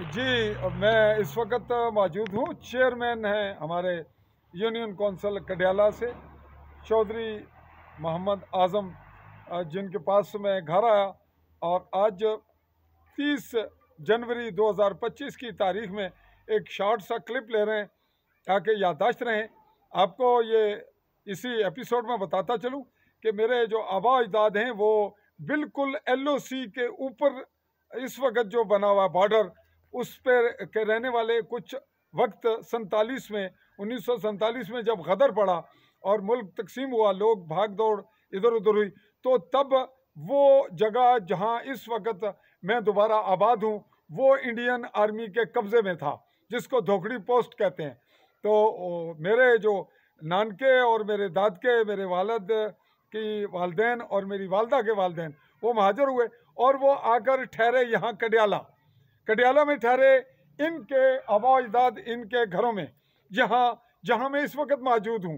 जी, मैं इस वक्त मौजूद हूँ। चेयरमैन हैं हमारे यूनियन कौंसिल कडियाला से चौधरी मोहम्मद आज़म, जिनके पास मैं घर आया और आज 30 जनवरी 2025 की तारीख में एक शॉर्ट सा क्लिप ले रहे हैं ताकि याददाश्त रहें। आपको ये इसी एपिसोड में बताता चलूँ कि मेरे जो आबा अजदाद हैं वो बिल्कुल LOC के ऊपर इस वक्त जो बना हुआ बॉर्डर उस पर के रहने वाले। कुछ वक्त 1947 में जब गदर पड़ा और मुल्क तकसीम हुआ, लोग भाग दौड़ इधर उधर हुई, तो तब वो जगह जहां इस वक्त मैं दोबारा आबाद हूं वो इंडियन आर्मी के कब्ज़े में था, जिसको धोखड़ी पोस्ट कहते हैं। तो मेरे जो नानके और मेरे दादके, मेरे वालिद की वालदैन और मेरी वालदा के वालदैन वो महाजर हुए और वो आकर ठहरे यहाँ कडियाला में ठहरे, इनके आबा अजदाद इनके घरों में, जहाँ मैं इस वक्त मौजूद हूँ।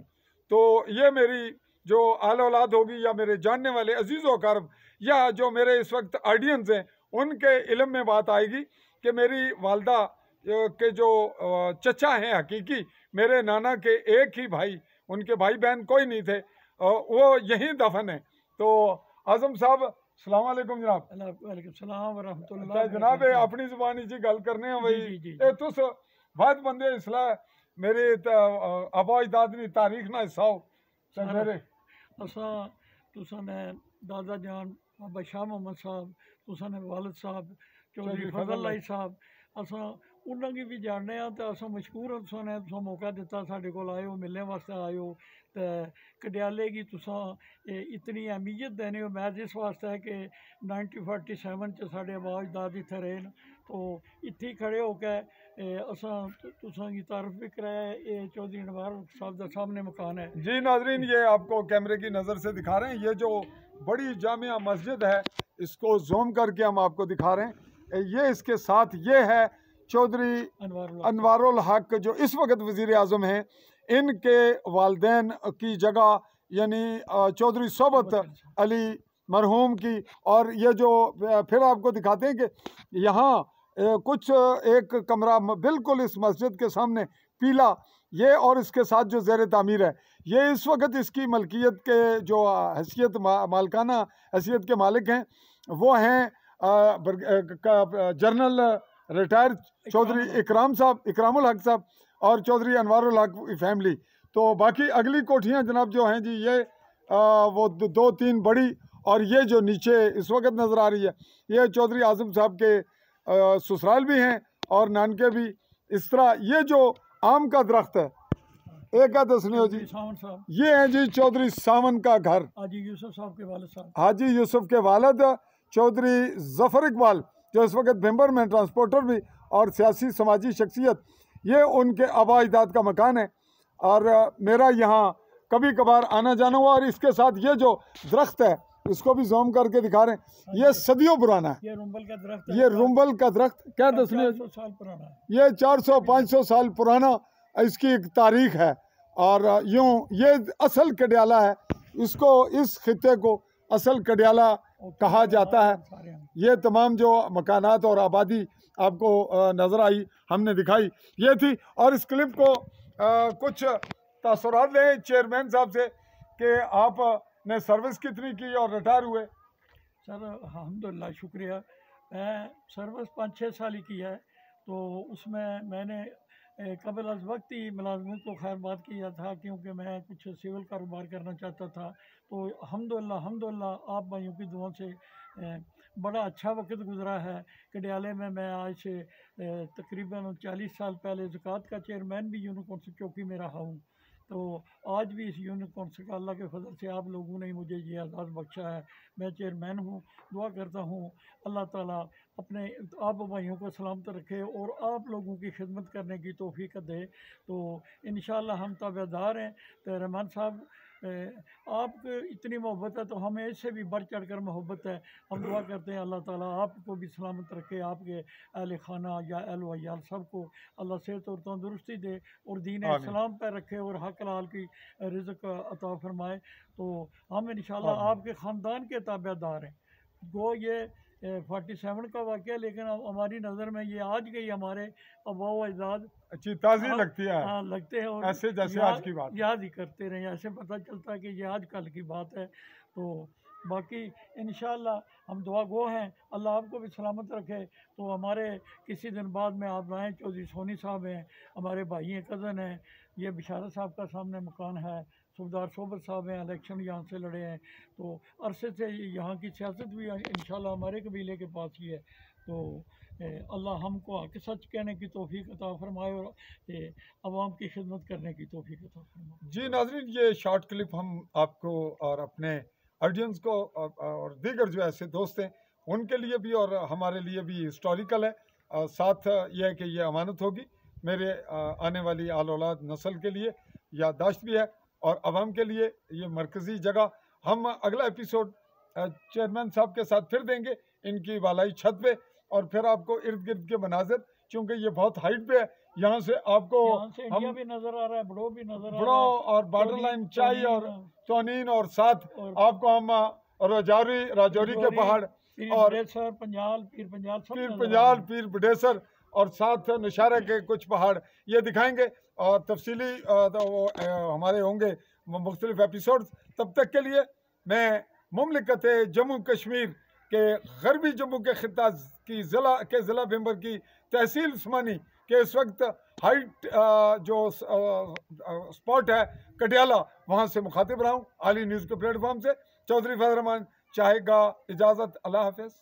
तो ये मेरी जो आल औलाद होगी या मेरे जानने वाले अजीज़ व अकारब या जो मेरे इस वक्त ऑडियंस हैं उनके इल्म में बात आएगी कि मेरी वालदा के जो चचा हैं हकीकी, मेरे नाना के एक ही भाई, उनके भाई बहन कोई नहीं थे, वो यहीं दफन है। तो आज़म साहब सलाम अलैकुम जनाब। वालेकुम सलाम व रहमतुल्लाह। जनाब अपनी जुबानी जी गल करने हैं भाई, तुस बहुत बंदे इसला मेरे आबा अजदाद दी तारीख ना हिस्सा हो मेरे असा तुसा ने दादा जान बाबा शाह मोहम्मद साहब, तुसा ने वालिद साहब चौधरी फजल लाई साहब, असा उन्होंने भी जानने तो असा मशहूर हाँ। तुसा ने तुसा मौका दिता साढ़े कोल आए हो, मिलने वास्ते आए हो। तो कडियाले की तुसा इतनी अहमियत देने हो मैच इस वास्ते है कि 1947 च साढ़े आबा अजदाद इत्थे रहे न, तो इत्थे खड़े होकर असा तुसा की तारफ भी कराया। ये चौधरी अनवार साहब का सामने मकान है। जी नाजरीन, ये आपको कैमरे की नज़र से दिखा रहे हैं। ये जो बड़ी जामिया मस्जिद है इसको जूम करके हम आपको दिखा रहे हैं। ये इसके साथ ये है चौधरी अनवारुल हक जो इस वक्त वज़ीर आज़म हैं, इनके वालदैन की जगह, यानी चौधरी सोबत अली मरहूम की। और ये जो फिर आपको दिखाते हैं कि यहाँ कुछ एक कमरा बिल्कुल इस मस्जिद के सामने पीला, ये और इसके साथ जो ज़ेर तामीर है, ये इस वक्त इसकी मलकियत के जो हैसियत मालकाना हैसियत के मालिक हैं वो हैं जनरल रिटायर चौधरी इकरामुल हक साहब और चौधरी अनवारुल हक फैमिली। तो बाकी अगली कोठियाँ जनाब जो हैं जी, ये वो 2-3 बड़ी, और ये जो नीचे इस वक्त नज़र आ रही है ये चौधरी आज़म साहब के ससुराल भी हैं और नानके भी। इस तरह ये जो आम का दरख्त है एक का दसने हो जी, ये है जी चौधरी सावन का घर। हाजी यूसुफ साहब के वालिद साहब, हाजी यूसुफ के वालिद चौधरी जफर इकबाल, जो इस वक्त मेंबर में ट्रांसपोर्टर भी और सियासी समाजी शख्सियत, ये उनके आबा अजदाद का मकान है। और मेरा यहाँ कभी कभार आना जाना हुआ। और इसके साथ ये जो दरख्त है इसको भी जूम करके दिखा रहे हैं, ये सदियों पुराना है। ये रुंबल का दरख्त ये रुंबल का दरख्त क्या दसने, 400 साल पुराना है। ये 400-500 साल पुराना इसकी एक तारीख है। और यूँ ये असल कडियाला है, इसको इस खित्ते को असल कडियाला कहा जाता है। ये तमाम जो मकानात और आबादी आपको नज़र आई, हमने दिखाई, ये थी। और इस क्लिप को कुछ तासुरात लें चेयरमैन साहब से कि आपने सर्विस कितनी की और रिटायर हुए। सर अल्हम्दुलिल्लाह शुक्रिया। मैं सर्विस 5-6 साल ही की है, तो उसमें मैंने कबल अज वक्त ही मुलाजमत को खैर बात किया था, क्योंकि मैं कुछ सिविल कारोबार करना चाहता था। तो अल्हम्दुलिल्लाह आप भाइयों की दुआ से बड़ा अच्छा वक्त गुजरा है। कडियाले में मैं आज से तकरीबन 40 साल पहले ज़कात का चेयरमैन भी यूनियन कौंसिल चौकी में रहा हूँ। तो आज भी इस यूनियन कौंसिल का अल्लाह के फजल से आप लोगों ने मुझे ये एजाज़ बख्शा है, मैं चेयरमैन हूँ। दुआ करता हूँ अल्लाह ताला अपने आप भाइयों को सलामत रखे और आप लोगों की खिदमत करने की तौफीक दे। तो इंशाअल्लाह हम ताबेदार हैं। तो रहमान साहब आपको इतनी मोहब्बत है तो हमें इससे भी बढ़ चढ़ कर मोहब्बत है। हम दुआ करते हैं अल्लाह ताला आपको भी सलामत रखे, आपके अहल खाना या अहल वयाल सबको अल्लाह सेहत और तंदुरुस्ती दे और दीन इस्लाम पर रखे और हक हलाल की रिज़्क़ अता फरमाए। तो हम इंशाअल्लाह आपके ख़ानदान के ताबेदार हैं। गो ये 47 का वाक़या, लेकिन हमारी नज़र में ये आज के ही हमारे अबा अजदाद अच्छी ताज़ी लगती है, हाँ लगते हैं, और ऐसे जैसे आज की बात याद ही करते रहे, ऐसे पता चलता है कि ये आज कल की बात है। तो बाकी इंशाअल्लाह हम दुआ गो हैं, अल्लाह आपको भी सलामत रखे। तो हमारे किसी दिन बाद में आप आएँ, चौधरी सोनी साहब हैं, हमारे भाई हैं, कज़न हैं, ये बिशारत साहब का सामने मकान है, सूबेदार सोबर साहब हैं, इलेक्शन यहाँ से लड़े हैं, तो अरसे से यहाँ की सियासत भी इंशाअल्लाह हमारे कबीले के पास ही है। तो अल्लाह हमको हक़ सच कहने की तौफीक अता फरमाए और अवाम की खिदमत करने की तौफीक अता फरमाए। जी नाज़रीन, ये शॉर्ट क्लिप हम आपको और अपने ऑडियंस को और दीगर जो ऐसे दोस्त हैं उनके लिए भी और हमारे लिए भी हिस्टोरिकल है। साथ ये है कि ये अमानत होगी मेरे आने वाली आल औलाद नस्ल के लिए, याददाश्त भी है और अवाम के लिए ये मरकज़ी जगह। हम अगला एपिसोड चेयरमैन साहब के साथ फिर देंगे इनकी वालाई छत पे, और फिर आपको इर्द गिर्द के मनाजिर, क्योंकि ये बहुत हाइट पे है, यहाँ से आपको इंडिया भी नजर आ रहा है, बड़ो भी नजर आ रहा है, बड़ो और बॉर्डर लाइन चाई और तोनीन, और साथ आपको हम राजौरी के पहाड़ और पीर बडेसर और साथ नशारा के कुछ पहाड़ ये दिखाएंगे, और तफसीली हमारे होंगे मुख्तलिफ एपिसोड्स। तब तक के लिए मैं मुमलिकत जम्मू कश्मीर के गरबी जम्मू के खिता की ज़िला मेंबर की तहसील उस्मानी के इस वक्त हाइट जो स्पॉट है कटियाला, वहाँ से मुखातिब रहा हूँ आली न्यूज़ के प्लेटफॉर्म से। चौधरी फैज़ल रहमान चाहेगा इजाज़त, अल्लाह हाफ़िज़।